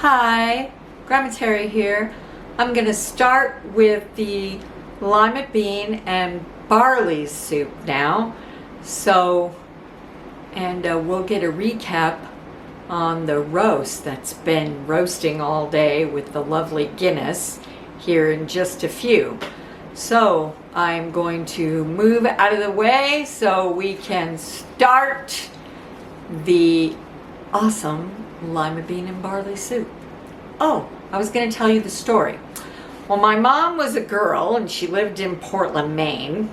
Hi, Grandma Tere here. I'm going to start with the Lima Bean and Barley soup now. We'll get a recap on the roast that's been roasting all day with the lovely Guinness here in just a few. So I'm going to move out of the way so we can start the awesome Lima Bean and Barley soup. Oh, I was going to tell you the story. Well, my mom was a girl and she lived in Portland, Maine.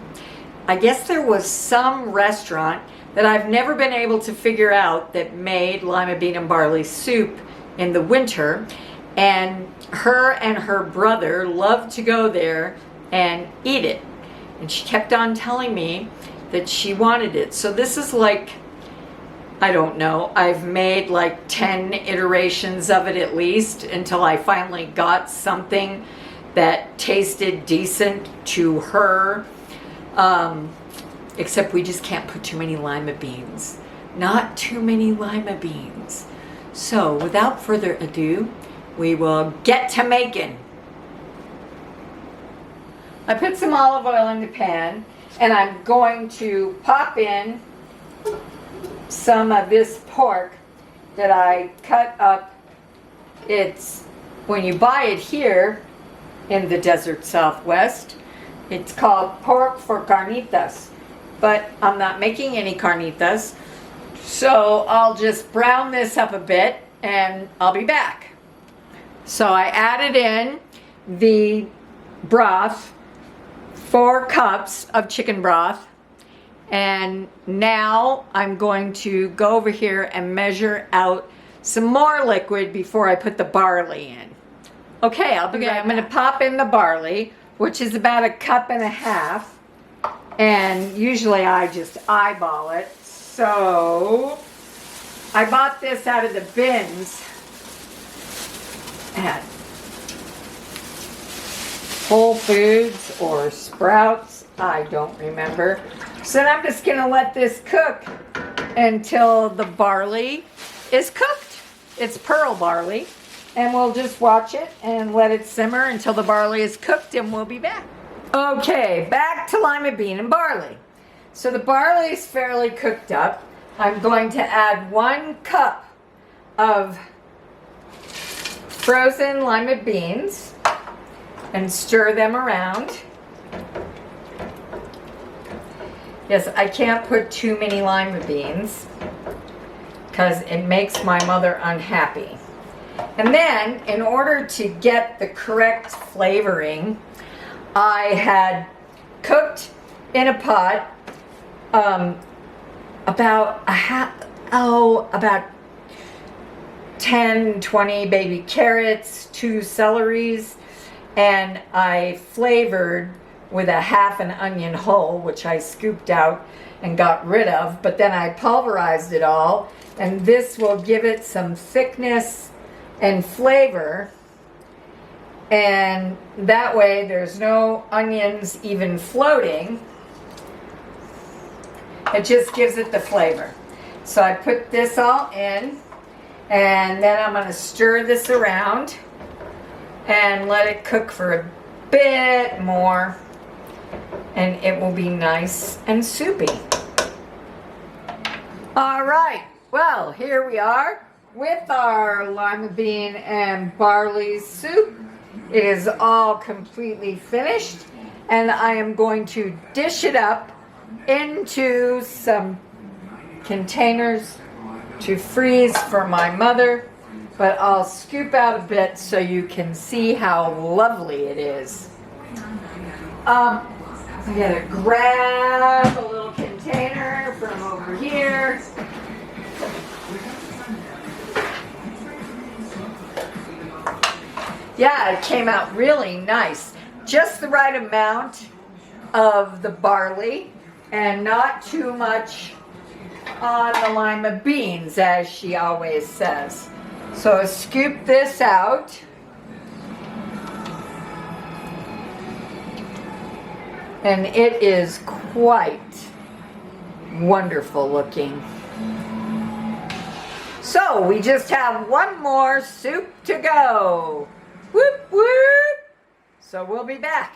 I guess there was some restaurant that I've never been able to figure out that made Lima Bean and Barley soup in the winter. And her brother loved to go there and eat it. And she kept on telling me that she wanted it. So this is like, I don't know, I've made like 10 iterations of it at least until I finally got something that tasted decent to her. Except we just can't put too many lima beans. Not too many lima beans. So without further ado, we will get to making. I put some olive oil in the pan and I'm going to pop in some of this pork that I cut up. It's, when you buy it here in the desert Southwest, it's called pork for carnitas, but I'm not making any carnitas, so I'll just brown this up a bit and I'll be back. So I added in the broth, 4 cups of chicken broth. And now I'm going to go over here and measure out some more liquid before I put the barley in. Okay, I'm going to pop in the barley, which is about 1.5 cups. And usually I just eyeball it. So I bought this out of the bins at Whole Foods or Sprouts. I don't remember. So then I'm just going to let this cook until the barley is cooked. It's pearl barley. And we'll just watch it and let it simmer until the barley is cooked and we'll be back. Okay, back to Lima Bean and Barley. So the barley is fairly cooked up. I'm going to add 1 cup of frozen lima beans and stir them around. Yes, I can't put too many lima beans because it makes my mother unhappy. And then, in order to get the correct flavoring, I had cooked in a pot about 10, 20 baby carrots, 2 celeries, and I flavored with 1/2 onion whole, which I scooped out and got rid of, but then I pulverized it all, and this will give it some thickness and flavor, and that way there's no onions even floating. It just gives it the flavor. So I put this all in, and then I'm going to stir this around and let it cook for a bit more, and it will be nice and soupy. All right, well, here we are with our Lima Bean and Barley soup. It is all completely finished, and I am going to dish it up into some containers to freeze for my mother, but I'll scoop out a bit so you can see how lovely it is. I gotta grab a little container from over here. Yeah, it came out really nice. Just the right amount of the barley and not too much on the lima beans, as she always says. So scoop this out. And it is quite wonderful looking. So we just have one more soup to go. Whoop, whoop. So we'll be back.